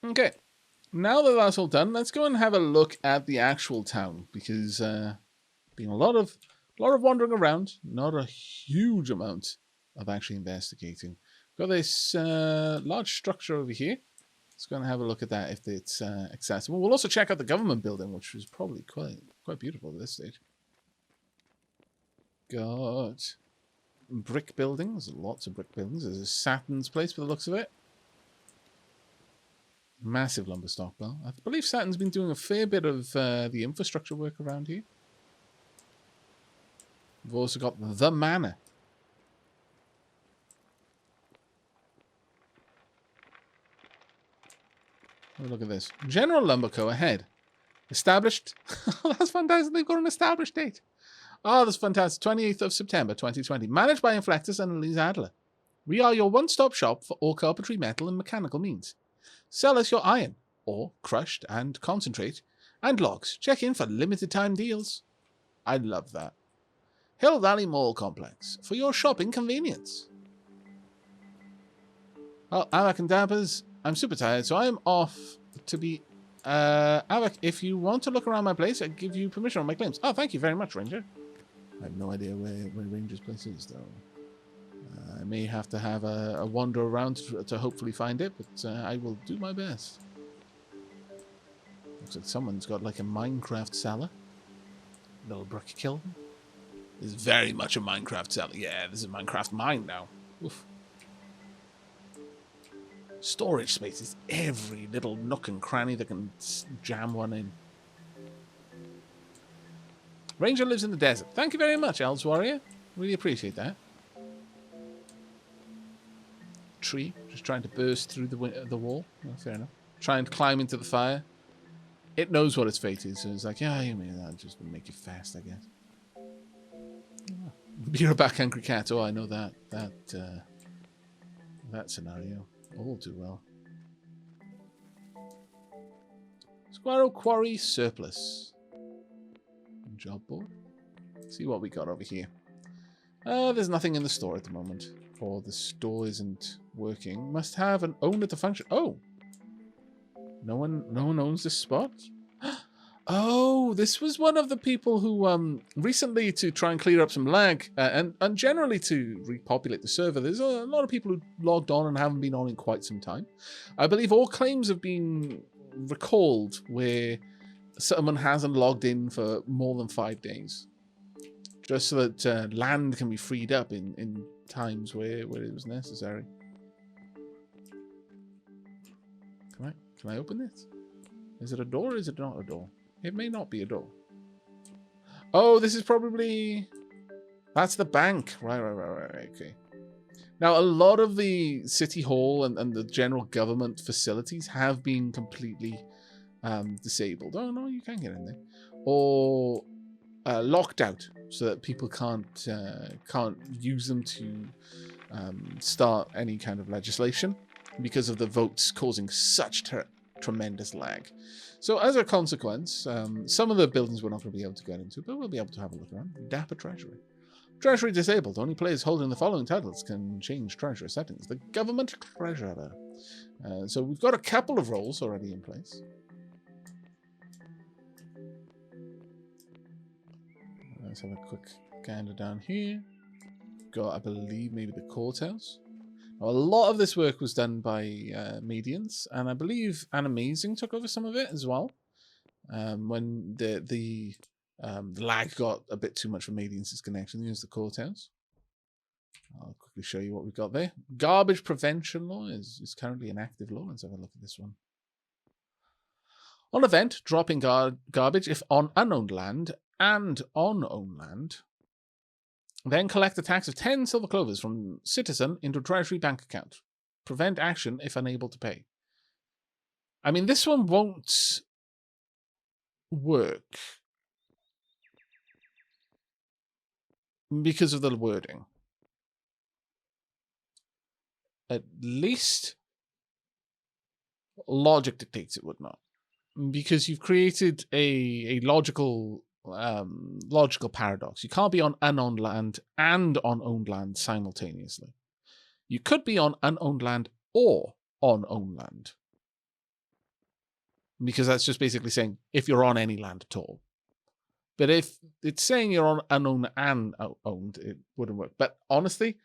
Okay. Now that that's all done, let's go and have a look at the actual town, because been a lot of wandering around, not a huge amount of actually investigating. Got this large structure over here. Let's go and have a look at that if it's accessible. We'll also check out the government building, which is probably quite beautiful at this stage. Got brick buildings, lots of brick buildings. There's a Saturn's place by the looks of it. Massive lumber stockpile. I believe Saturn's been doing a fair bit of the infrastructure work around here. We've also got the manor. Oh, look at this. General Lumber Co. ahead. Established. That's fantastic. They've got an established date. Oh, that's fantastic. 28th of September 2020. Managed by Inflectus and Elise Adler. We are your one-stop shop for all carpentry, metal, and mechanical means. Sell us your iron, ore, crushed and concentrate, and logs. Check in for limited time deals. I love that. Hill Valley Mall Complex for your shopping convenience. Well, Aavak and Dappers, I'm super tired, so I'm off to be... Aavak, if you want to look around my place, I give you permission on my claims. Oh, thank you very much, Ranger. I have no idea where Ranger's place is, though. I may have to have a wander around to hopefully find it, but I will do my best. Looks like someone's got like a Minecraft cellar. Little brick kiln. This is very much a Minecraft cellar. Yeah, this is a Minecraft mine now. Oof. Storage spaces. Every little nook and cranny that can jam one in. Ranger lives in the desert. Thank you very much, Elves Warrior. Really appreciate that. Tree, just trying to burst through the wall. Oh, fair enough. Trying to climb into the fire. It knows what its fate is, so it's like, yeah, you mean that just make it fast, I guess. Oh, you're back, Angry Cat. Oh, I know that scenario all too well. Squirrel Quarry Surplus. Job board. Let's see what we got over here. There's nothing in the store at the moment. Or the store isn't working. Must have an owner to function. Oh, no one owns this spot. Oh, this was one of the people who recently, to try and clear up some lag and generally to repopulate the server. There's a lot of people who logged on and haven't been on in quite some time. I believe all claims have been recalled where someone hasn't logged in for more than 5 days. Just so that land can be freed up in times where it was necessary. Can I open this? Is it a door or is it not a door? It may not be a door. Oh, this is probably... That's the bank. Right, okay. Now, a lot of the City Hall and the general government facilities have been completely disabled. Oh, no, you can get in there. Or... locked out so that people can't use them to start any kind of legislation because of the votes causing such tremendous lag. So as a consequence, some of the buildings we're not going to be able to get into, but we'll be able to have a look around. Dapper Treasury. Treasury disabled. Only players holding the following titles can change treasurer settings. The government treasurer. So we've got a couple of roles already in place. Let's have a quick gander down here. Got, I believe, maybe the Courthouse. Now, a lot of this work was done by Medians, and I believe Animazing took over some of it as well. When the lag got a bit too much for Medians' connection, here's the Courthouse. I'll quickly show you what we've got there. Garbage prevention law is currently an active law. Let's have a look at this one. On event, dropping garbage if on unowned land and on owned land, then collect a tax of 10 silver clovers from citizen into treasury bank account. Prevent action if unable to pay. I mean, this one won't work because of the wording. At least logic dictates it would not. Because you've created a logical paradox. You can't be on unowned land and on owned land simultaneously. You could be on unowned land or on owned land. because that's just basically saying if you're on any land at all. But if it's saying you're on unowned and owned, it wouldn't work. But honestly,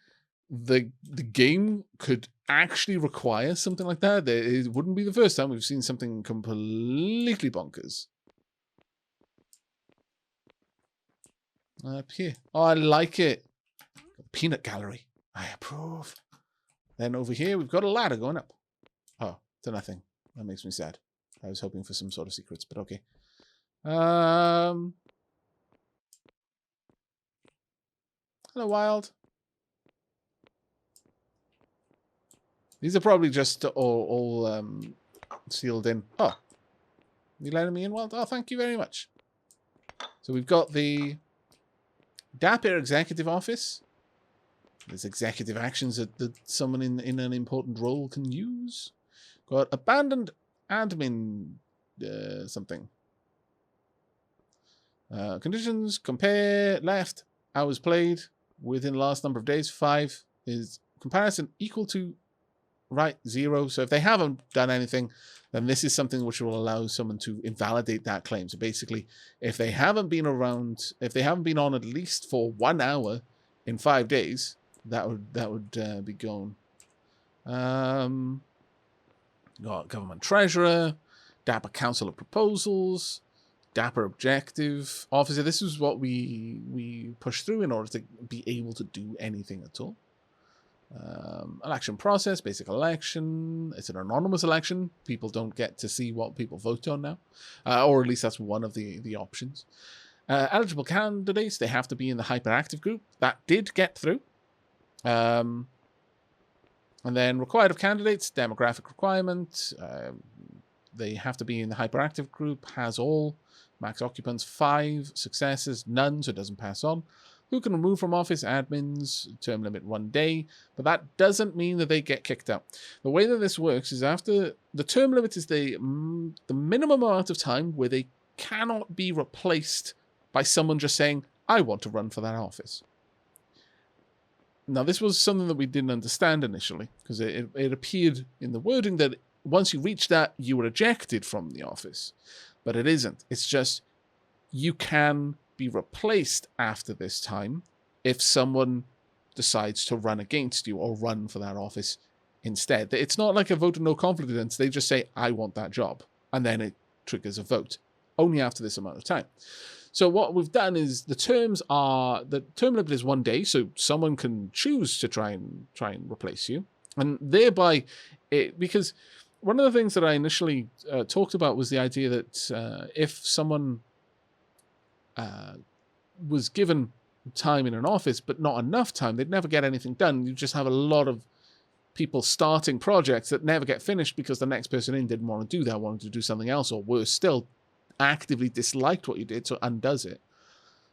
the game could actually require something like that. It wouldn't be the first time we've seen something completely bonkers. Up here. Oh, I like it. Peanut gallery. I approve. Then over here, we've got a ladder going up. Oh, to nothing. That makes me sad. I was hoping for some sort of secrets, but okay. Hello, Wild. These are probably just all sealed in. Oh, you letting me in, Wild? Oh, thank you very much. So we've got the Dapper Executive Office. There's executive actions that someone in an important role can use. Got abandoned admin something. Conditions, compare, left, hours played, within the last number of days, 5 is comparison equal to right 0. So if they haven't done anything, then this is something which will allow someone to invalidate that claim. So basically, if they haven't been around, if they haven't been on at least for 1 hour in 5 days, that would be gone. Got government treasurer, Dapper Council of Proposals, Dapper Objective Officer. This is what we push through in order to be able to do anything at all. Election process, basic election. It's an anonymous election. People don't get to see what people vote on now, or at least that's one of the options. Eligible candidates, they have to be in the hyperactive group. That did get through. And then required of candidates, demographic requirement. They have to be in the hyperactive group, has all. Max occupants 5, successes none, so it doesn't pass on. Who can remove from office? Admins, term limit 1 day. But that doesn't mean that they get kicked out. The way that this works is after the term limit is the minimum amount of time where they cannot be replaced by someone just saying, I want to run for that office. Now, this was something that we didn't understand initially, because it appeared in the wording that once you reach that, you were ejected from the office. But it isn't. It's just you can be replaced after this time if someone decides to run against you or run for that office instead. It's not like a vote of no confidence. They just say, I want that job. And then it triggers a vote only after this amount of time. So what we've done is the term limit is 1 day, so someone can choose to try and replace you, and thereby, because one of the things that I initially talked about was the idea that if someone was given time in an office but not enough time, they'd never get anything done. You just have a lot of people starting projects that never get finished because the next person in didn't want to do that, wanted to do something else, or worse still, actively disliked what you did, so undoes it.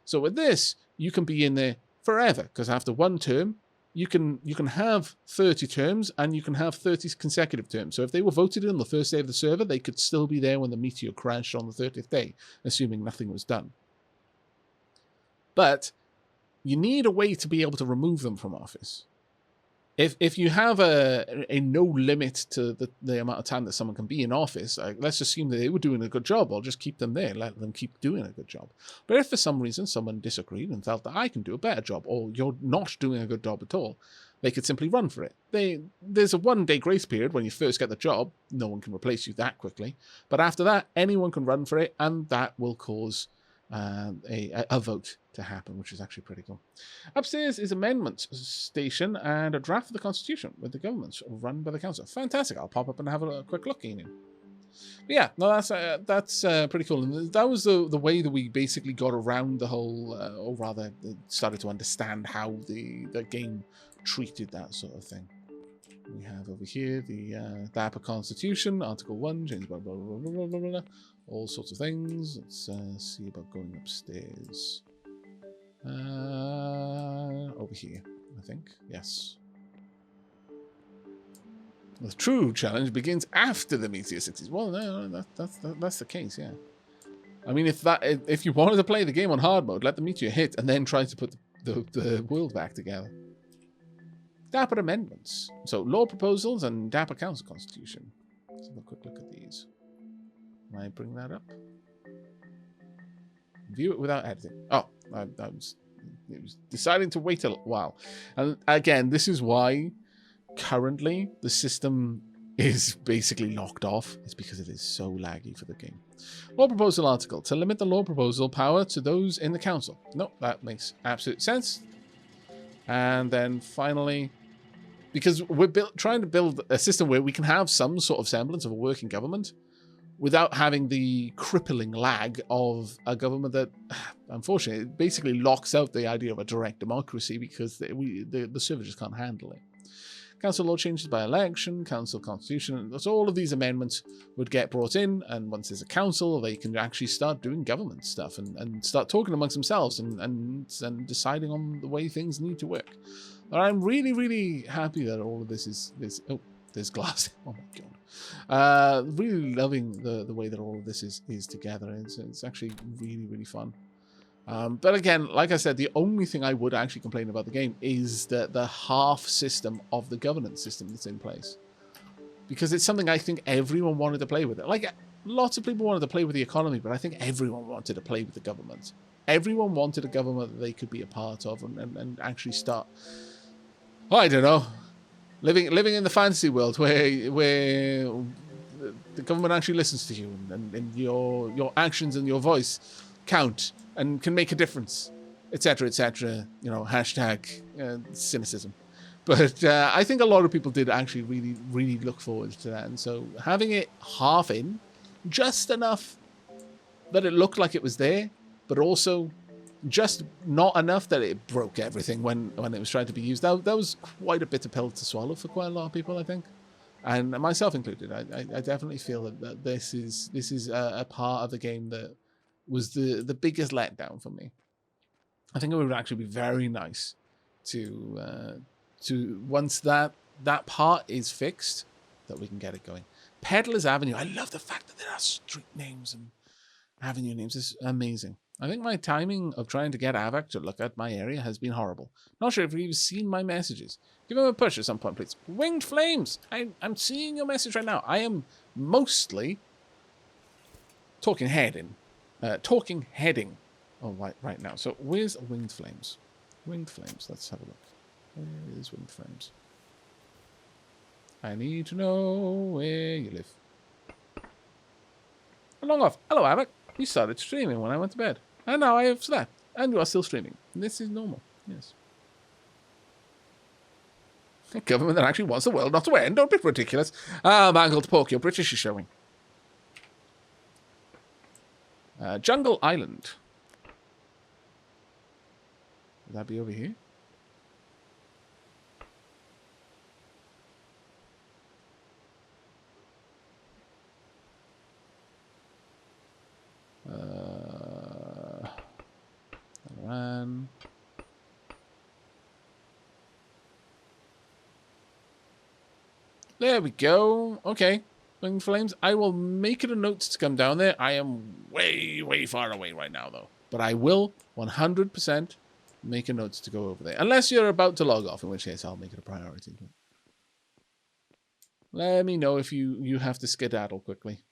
So with this, you can be in there forever, because after 1 term, you can have 30 terms, and you can have 30 consecutive terms. So if they were voted in on the first day of the server, they could still be there when the meteor crashed on the 30th day, assuming nothing was done. But you need a way to be able to remove them from office. If you have a no limit to the amount of time that someone can be in office, let's assume that they were doing a good job, I'll just keep them there, let them keep doing a good job. But if for some reason someone disagreed and felt that I can do a better job, or you're not doing a good job at all, they could simply run for it. There's a 1 day grace period when you first get the job. No one can replace you that quickly. But after that, anyone can run for it, and that will cause a vote to happen, which is actually pretty cool. Upstairs is amendments station and a draft of the Constitution with the governments run by the council. Fantastic! I'll pop up and have a quick look, Ian. But yeah, no, that's pretty cool. And that was the way that we basically got around the whole, or rather, started to understand how the game treated that sort of thing. We have over here the Dapper Constitution, Article 1, change blah, blah, blah, blah, blah, blah, all sorts of things. Let's see about going upstairs. Over here, I think. Yes. The true challenge begins after the Meteor 60s. Well, no, that's the case, yeah. I mean, if you wanted to play the game on hard mode, let the meteor hit and then try to put the world back together. Dapper amendments. So, law proposals and Dapper Council Constitution. Let's have a quick look at these. Can I bring that up? View it without editing. Oh, I was deciding to wait a while. And again, this is why currently the system is basically locked off. It's because it is so laggy for the game. Law proposal article. To limit the law proposal power to those in the council. No, that makes absolute sense. And then finally, because we're trying to build a system where we can have some sort of semblance of a working government without having the crippling lag of a government that, unfortunately, basically locks out the idea of a direct democracy because the server just can't handle it. Council law changes by election, council constitution, so all of these amendments would get brought in, and once there's a council, they can actually start doing government stuff and start talking amongst themselves and deciding on the way things need to work. And I'm really, really happy that all of this is... Oh, there's glass. Oh my god. Really loving the way that all of this is together. It's actually really, really fun. But again, like I said, the only thing I would actually complain about the game is the half system of the governance system that's in place. Because it's something I think everyone wanted to play with. Like, lots of people wanted to play with the economy, but I think everyone wanted to play with the government. Everyone wanted a government that they could be a part of and actually start... Oh, I don't know. Living in the fantasy world where the government actually listens to you and your actions and your voice count and can make a difference, etc., etc. You know, hashtag cynicism. But I think a lot of people did actually really, really look forward to that. And so having it half in, just enough that it looked like it was there, but also just not enough that it broke everything when it was trying to be used. That was quite a bitter pill to swallow for quite a lot of people, I think, and myself included. I definitely feel that this is a part of the game that was the biggest letdown for me. I think it would actually be very nice to once that part is fixed, that we can get it going. Peddler's Avenue. I love the fact that there are street names and avenue names. It's amazing. I think my timing of trying to get Aavak to look at my area has been horrible. Not sure if you've seen my messages. Give him a push at some point, please. Winged Flames! I'm seeing your message right now. I am mostly talking heading. Oh, right now. So where's Winged Flames? Winged Flames. Let's have a look. Where is Winged Flames? I need to know where you live. Long off. Hello, Aavak. You started streaming when I went to bed. And now I have slept. And you are still streaming. This is normal. Yes. A government that actually wants the world not to end. Don't be ridiculous. Mangled Pork, your British is showing. Jungle Island. Would that be over here? Run. There we go. Okay. Winged Flames. I will make it a note to come down there. I am way, way far away right now, though. But I will 100% make a note to go over there. Unless you're about to log off, in which case I'll make it a priority. Let me know if you have to skedaddle quickly.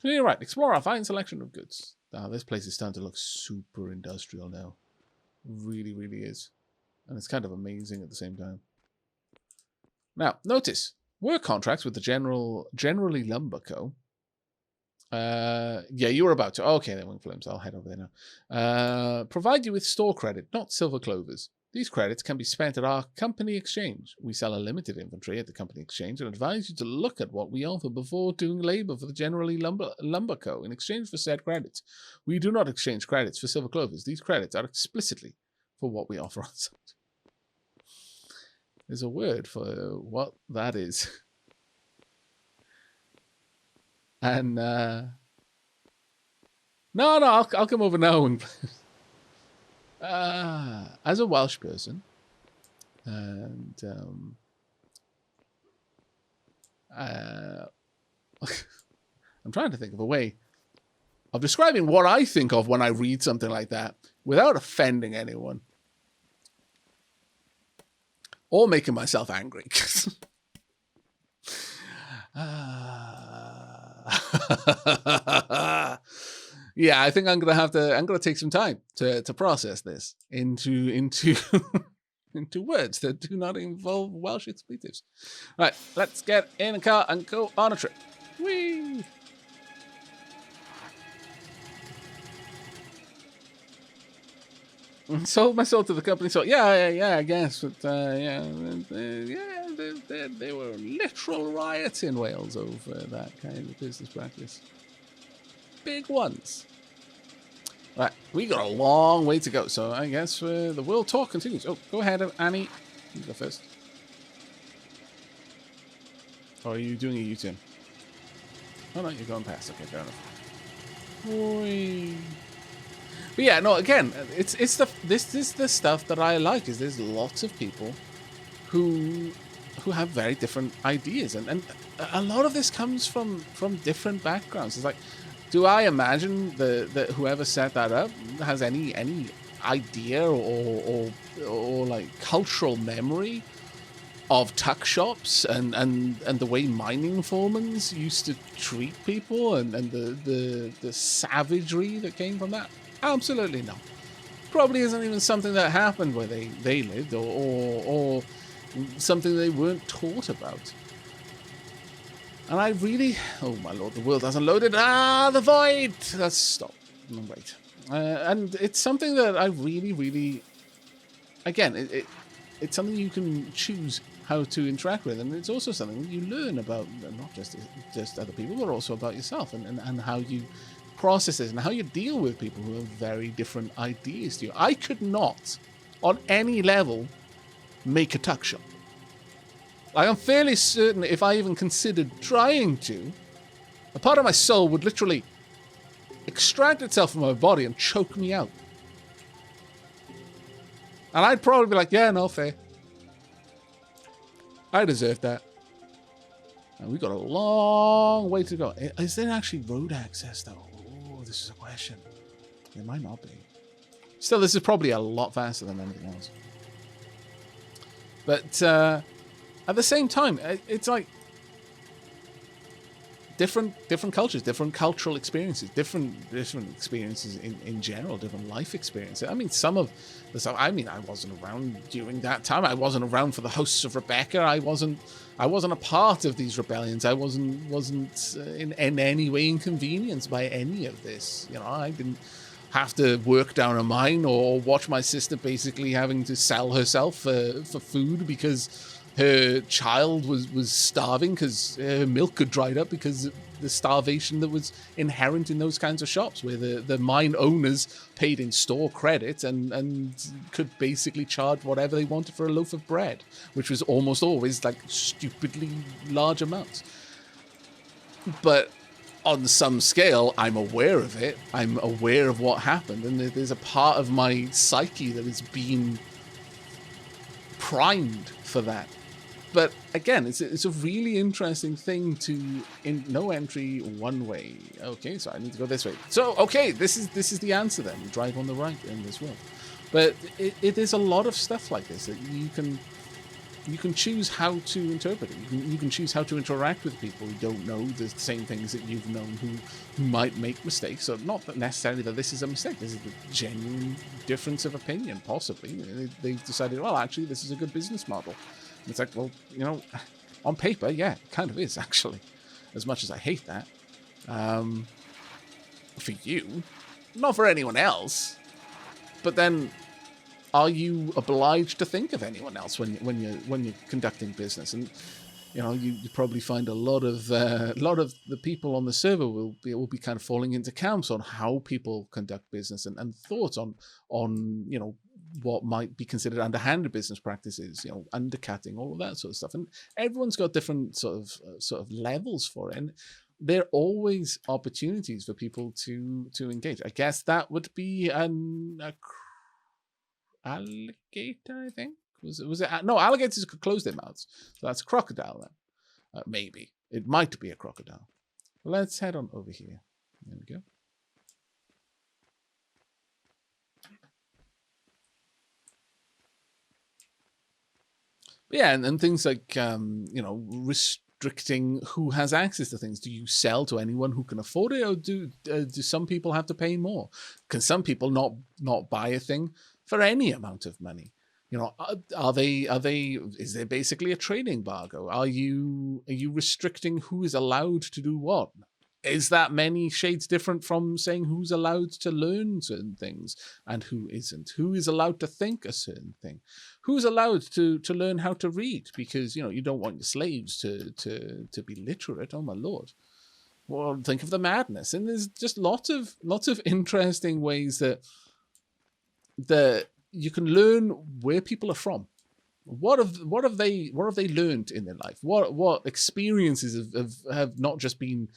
So you're right. Explore our fine selection of goods. Now, this place is starting to look super industrial now. Really, really is. And it's kind of amazing at the same time. Now, notice, work contracts with the Generally Lumber Co. Yeah, you were about to. Okay, then, Winged Flames. I'll head over there now. Provide you with store credit, not silver clovers. These credits can be spent at our company exchange. We sell a limited inventory at the company exchange and advise you to look at what we offer before doing labor for the Generally Lumber Co. in exchange for said credits. We do not exchange credits for silver clovers. These credits are explicitly for what we offer on site. There's a word for what that is. And, no, I'll come over now and... as a Welsh person, and I'm trying to think of a way of describing what I think of when I read something like that without offending anyone or making myself angry. Yeah, I think I'm gonna take some time to process this into into words that do not involve Welsh expletives. Right, let's get in a car and go on a trip. Whee! Sold my soul to the company. So yeah, I guess. But there were literal riots in Wales over that kind of business practice. Big ones. Right, we got a long way to go. So I guess the world talk continues. Oh, go ahead, Annie. You go first. Or are you doing a U-turn? Oh no, you're going past. Okay, fair enough. Oy. But yeah, no. Again, this is the stuff that I like. Is there's lots of people who have very different ideas, and a lot of this comes from different backgrounds. It's like, do I imagine that whoever set that up has any idea or like cultural memory of tuck shops and the way mining foremans used to treat people and the savagery that came from that? Absolutely not. Probably isn't even something that happened where they lived or something they weren't taught about. And I really... Oh, my lord, the world hasn't loaded. Ah, the void! Let's stop. Wait. And it's something that I really, really... Again, it's something you can choose how to interact with. And it's also something that you learn about not just other people, but also about yourself and how you process it and how you deal with people who have very different ideas to you. I could not, on any level, make a tuck shop. I'm fairly certain if I even considered trying to, a part of my soul would literally extract itself from my body and choke me out. And I'd probably be like, yeah, no, fair. I deserve that. And we've got a long way to go. Is there actually road access, though? Oh, this is a question. There might not be. Still, this is probably a lot faster than anything else. But at the same time, it's like different cultures, different cultural experiences, different experiences in general, different life experiences. I mean, some of the stuff. I mean, I wasn't around during that time. I wasn't around for the hosts of Rebecca. I wasn't a part of these rebellions. I wasn't in any way inconvenienced by any of this. You know, I didn't have to work down a mine or watch my sister basically having to sell herself for food because her child was starving because her milk had dried up because of the starvation that was inherent in those kinds of shops where the mine owners paid in store credit and could basically charge whatever they wanted for a loaf of bread, which was almost always like stupidly large amounts. But on some scale, I'm aware of it. I'm aware of what happened, and there's a part of my psyche that has been primed for that. But again, it's a really interesting thing to no entry one way. Okay, so I need to go this way. So okay, this is the answer then. You drive on the right in this world. But it is a lot of stuff like this that you can choose how to interpret it. You can choose how to interact with people who don't know the same things that you've known, who might make mistakes. So not that necessarily that this is a mistake. This is a genuine difference of opinion, possibly. They've decided, well, actually, this is a good business model. And it's like, well, you know, on paper, yeah, it kind of is, actually. As much as I hate that. For you. Not for anyone else. But then, are you obliged to think of anyone else when you're conducting business? And you know, you probably find a lot of the people on the server will be kind of falling into camps on how people conduct business and thoughts on you know what might be considered underhanded business practices, you know, undercutting, all of that sort of stuff. And everyone's got different sort of levels for it. And there are always opportunities for people to engage. I guess that would be a alligator, I think. Was it? No, alligators could close their mouths. So that's a crocodile then. Maybe. It might be a crocodile. Let's head on over here. There we go. But yeah, and things like, you know, restricting who has access to things? Do you sell to anyone who can afford it, or do some people have to pay more? Can some people not buy a thing for any amount of money? You know, is there basically a trade embargo? Are you restricting who is allowed to do what? Is that many shades different from saying who's allowed to learn certain things and who isn't? Who is allowed to think a certain thing? Who's allowed to learn how to read? Because, you know, you don't want your slaves to be literate. Oh my lord. Well, think of the madness. And there's just lots of interesting ways that you can learn where people are from. What have they learned in their life? What experiences have not just been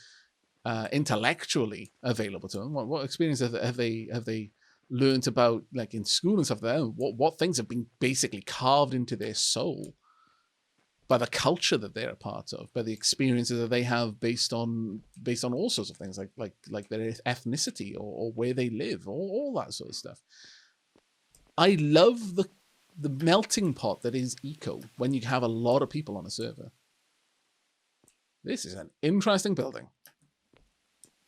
intellectually available to them? What experiences have they learned about, like in school and stuff like that? What things have been basically carved into their soul by the culture that they're a part of, by the experiences that they have based on all sorts of things, like their ethnicity or where they live, or all that sort of stuff. I love the melting pot that is eco when you have a lot of people on a server. This is an interesting building.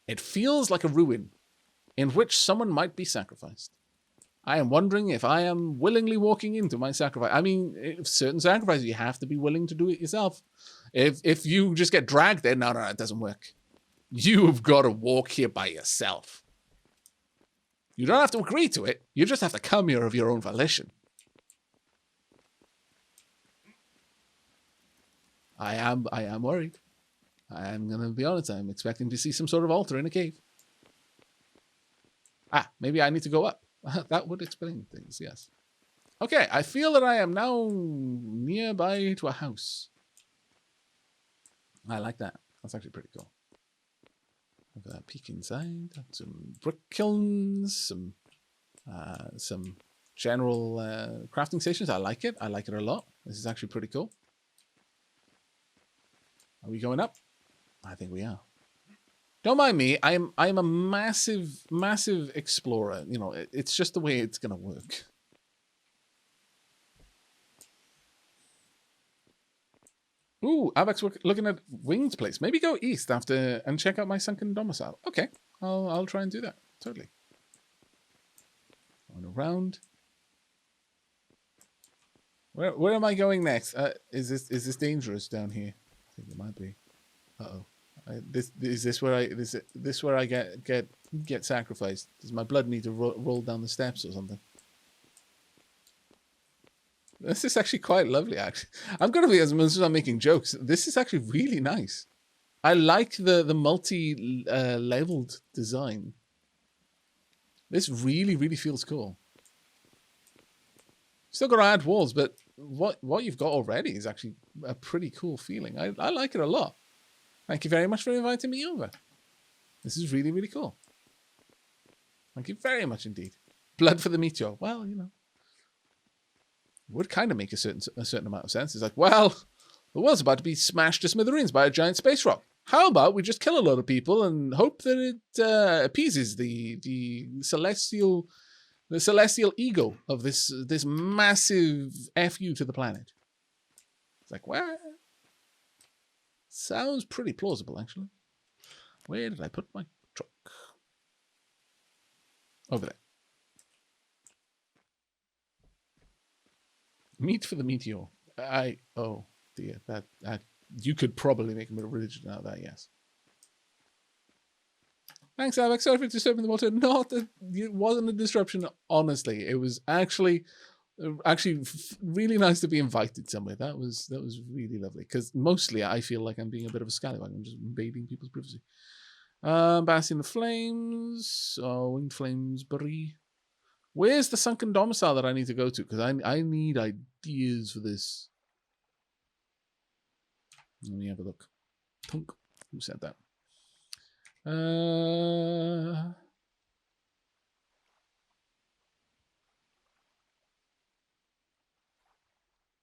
It feels like a ruin in which someone might be sacrificed. I am wondering if I am willingly walking into my sacrifice. I mean, if certain sacrifices, you have to be willing to do it yourself. If you just get dragged there, no, it doesn't work. You've got to walk here by yourself. You don't have to agree to it. You just have to come here of your own volition. I am worried. I'm going to be honest. I'm expecting to see some sort of altar in a cave. Maybe I need to go up. That would explain things, yes. Okay, I feel that I am now nearby to a house. I like that. That's actually pretty cool. Have a peek inside. Some brick kilns, some general crafting stations. I like it. I like it a lot. This is actually pretty cool. Are we going up? I think we are. Don't mind me. I'm a massive explorer. You know, it's just the way it's gonna work. Ooh, Aavak's looking at Winged Place. Maybe go east after and check out my Sunken domicile. Okay, I'll try and do that. Totally. Going around. Where am I going next? Is this dangerous down here? I think it might be. Uh-oh. Is this where I get sacrificed? Does my blood need to roll down the steps or something? This is actually quite lovely, actually. I'm going to be, as much as I'm making jokes, this is actually really nice. I like the multi-leveled design. This really feels cool. Still got to add walls, but what you've got already is actually a pretty cool feeling. I like it a lot. Thank you very much for inviting me over. This is really cool. Thank you very much indeed. Blood for the meteor. Well, you know, would kind of make a certain amount of sense. It's like, well, the world's about to be smashed to smithereens by a giant space rock. How about we just kill a lot of people and hope that it appeases the celestial ego of this massive FU to the planet? It's like, well, sounds pretty plausible, actually. Where did I put my truck? Over there. Meat for the meteor. Oh dear, that you could probably make a bit of religion out of that, yes. Thanks, Aavak. Sorry for disturbing the water. It wasn't a disruption, honestly. It was actually really nice to be invited somewhere. That was really lovely, because mostly I feel like I'm being a bit of a scallywag. I'm just invading people's privacy. Basking the flames. Oh, winged flames, Brie. Where's the sunken domicile that I need to go to? Because I need ideas for this. Let me have a look. Tunk. Who said that?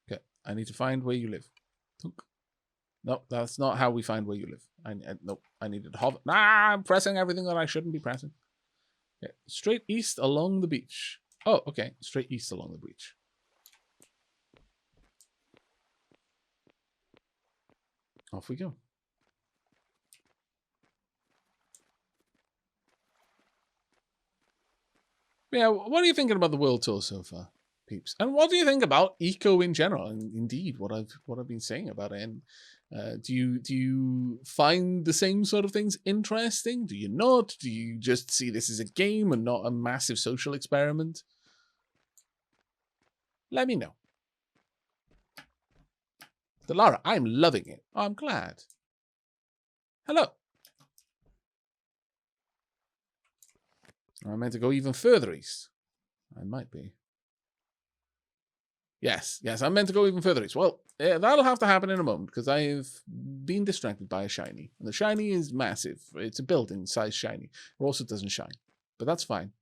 Okay, I need to find where you live. Tunk. No, that's not how we find where you live. Nope, I needed to hover. I'm pressing everything that I shouldn't be pressing. Okay, straight east along the beach. Oh, okay, straight east along the beach. Off we go. Yeah, what are you thinking about the world tour so far, peeps? And what do you think about eco in general? And indeed, what I've been saying about it. And do you find the same sort of things interesting? Do you not? Do you just see this as a game and not a massive social experiment? Let me know. Delara, I'm loving it. Oh, I'm glad. Hello. I meant to go even further east. I might be. Yes, I'm meant to go even further east. Well, that'll have to happen in a moment because I've been distracted by a shiny. And the shiny is massive. It's a building size shiny. It also doesn't shine. But that's fine.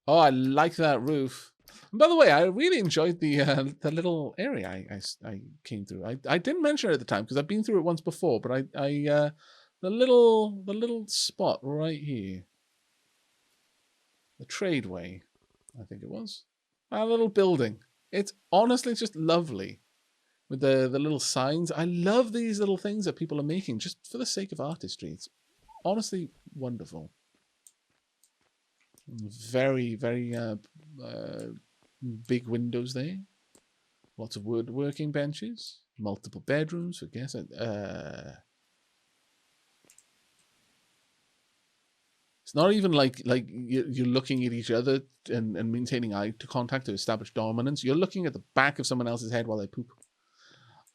Oh, I like that roof. And by the way, I really enjoyed the little area I came through. I didn't mention it at the time because I've been through it once before, but the little spot right here, the tradeway, I think it was, a little building. It's honestly just lovely with the little signs. I love these little things that people are making just for the sake of artistry. It's honestly wonderful. Very, very big windows there. Lots of woodworking benches. Multiple bedrooms, I guess. It's not even like you're looking at each other and maintaining eye contact to establish dominance. You're looking at the back of someone else's head while they poop.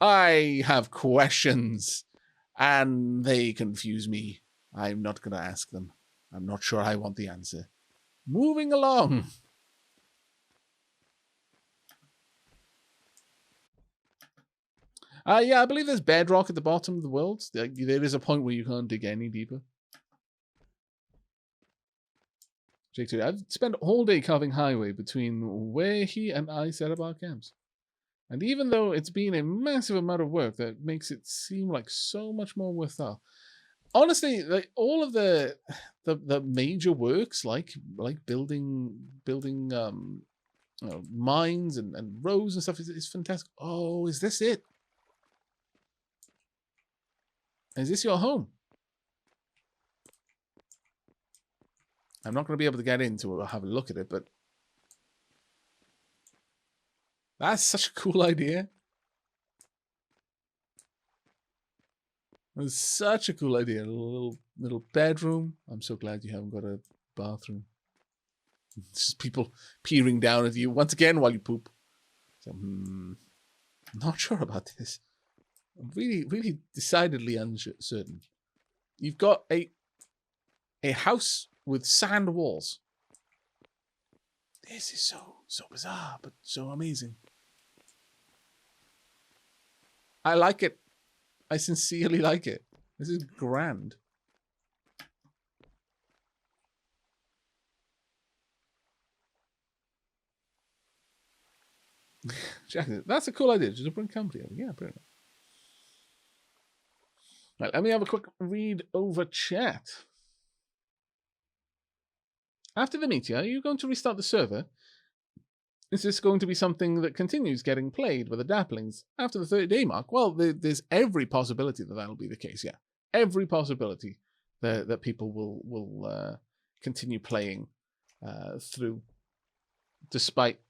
I have questions, and they confuse me. I'm not going to ask them. I'm not sure I want the answer. Moving along. Yeah, I believe there's bedrock at the bottom of the world. There is a point where you can't dig any deeper. Jake 2, I've spent all day carving highway between where he and I set up our camps. And even though it's been a massive amount of work that makes it seem like so much more worthwhile. Honestly, like all of the major works, like building mines and roads and stuff is fantastic. Oh, is this it? Is this your home? I'm not going to be able to get into it or have a look at it, but that's such a cool idea. It's such a cool idea. A little bedroom. I'm so glad you haven't got a bathroom. It's just people peering down at you once again while you poop. So, I'm not sure about this. I'm really decidedly uncertain. You've got a house with sand walls. This is so bizarre, but so amazing. I like it. I sincerely like it. This is grand. That's a cool idea. Just to bring company over. Yeah, brilliant. Right, let me have a quick read over chat. After the meteor, are you going to restart the server? Is this going to be something that continues getting played with the dapperlings after the 30-day mark? Well, there's every possibility that that'll be the case, yeah. Every possibility that people will continue playing through, despite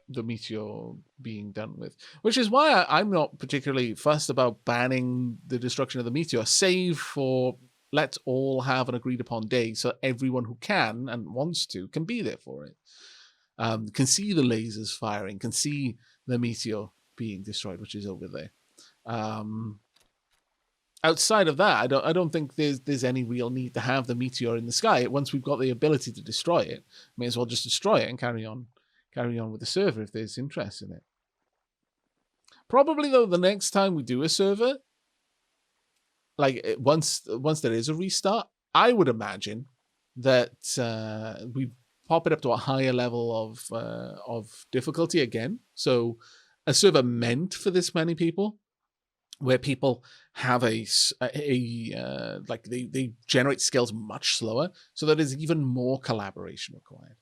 the meteor being done with. Which is why I'm not particularly fussed about banning the destruction of the meteor, save for let's all have an agreed upon day so everyone who can and wants to can be there for it. Can see the lasers firing, can see the meteor being destroyed, which is over there. Outside of that, I don't think there's any real need to have the meteor in the sky. Once we've got the ability to destroy it, may as well just destroy it and carry on with the server if there's interest in it. Probably though, the next time we do a server, like once there is a restart, I would imagine that we pop it up to a higher level of difficulty again. So a server meant for this many people, where people have like they generate skills much slower, so that there's even more collaboration required.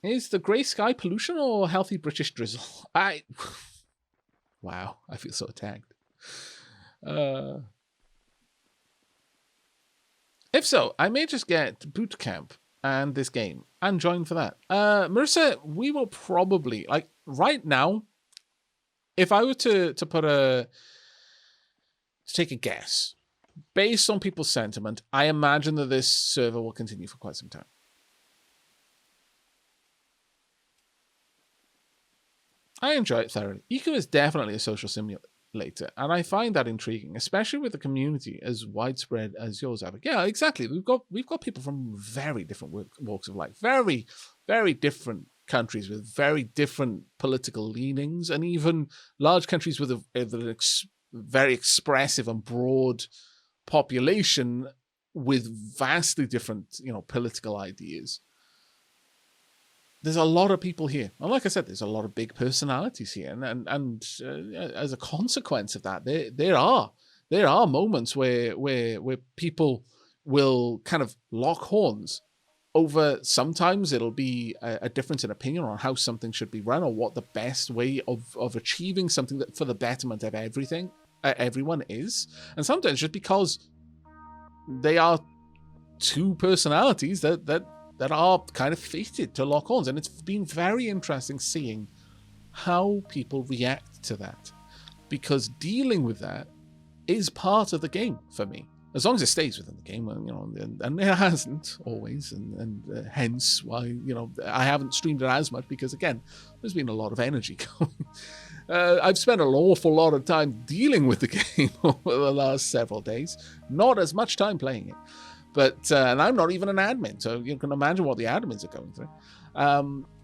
Is the grey sky pollution or healthy British drizzle? Wow, I feel so attacked. If so, I may just get boot camp and this game and join for that. Marissa, we will probably, like, right now, if I were to take a guess, based on people's sentiment, I imagine that this server will continue for quite some time. I enjoy it thoroughly. Eco is definitely a social simulator, and I find that intriguing, especially with a community as widespread as yours, Aavak. Yeah, exactly. We've got people from very different walks of life, very, very different countries with very different political leanings, and even large countries with a very expressive and broad population with vastly different, political ideas. There's a lot of people here, and like I said, there's a lot of big personalities here, and as a consequence of that, there are moments where people will kind of lock horns over. Sometimes it'll be a difference in opinion on how something should be run or what the best way of achieving something that for the betterment of everyone is, and sometimes just because they are two personalities that are kind of fated to lock horns. And it's been very interesting seeing how people react to that, because dealing with that is part of the game for me, as long as it stays within the game, and it hasn't always, and hence why I haven't streamed it as much, because again, there's been a lot of energy going. I've spent an awful lot of time dealing with the game over the last several days, not as much time playing it. But and I'm not even an admin, so you can imagine what the admins are going through.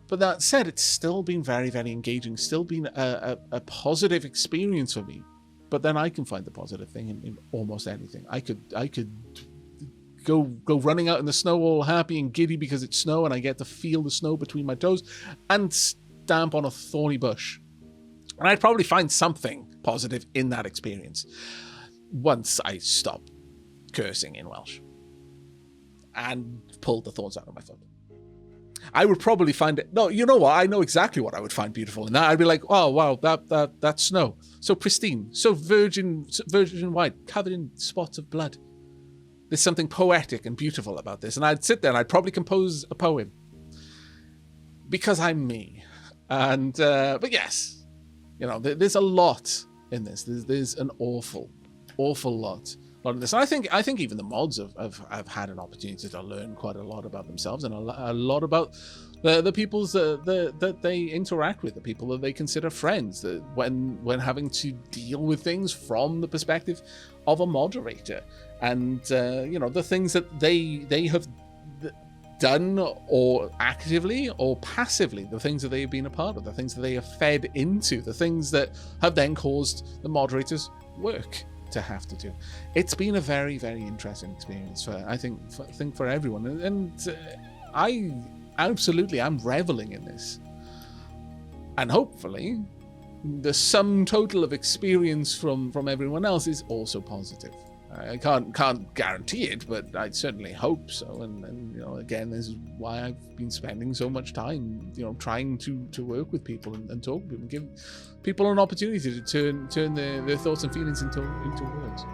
But that said, it's still been very, very engaging, still been a positive experience for me. But then I can find the positive thing in almost anything. I could go running out in the snow all happy and giddy because it's snow and I get to feel the snow between my toes, and stamp on a thorny bush. And I'd probably find something positive in that experience once I stop cursing in Welsh and pulled the thorns out of my foot. I would probably find it. No, you know what? I know exactly what I would find beautiful in that. I'd be like, oh wow, that snow, so pristine, so virgin white, covered in spots of blood. There's something poetic and beautiful about this, and I'd sit there and I'd probably compose a poem because I'm me. And but yes, there's a lot in this. There's an awful lot of this. And I think even the mods have had an opportunity to learn quite a lot about themselves and a lot about the peoples that they interact with, the people that they consider friends, that when having to deal with things from the perspective of a moderator, and the things that they have done, or actively or passively, the things that they've been a part of, the things that they have fed into, the things that have then caused the moderators work to have to do. It's been a very, very interesting experience for everyone, and I absolutely am reveling in this, and hopefully the sum total of experience from everyone else is also positive. I can't guarantee it, but I certainly hope so. And again, this is why I've been spending so much time, trying to work with people and talk with people, and give people an opportunity to turn their thoughts and feelings into words.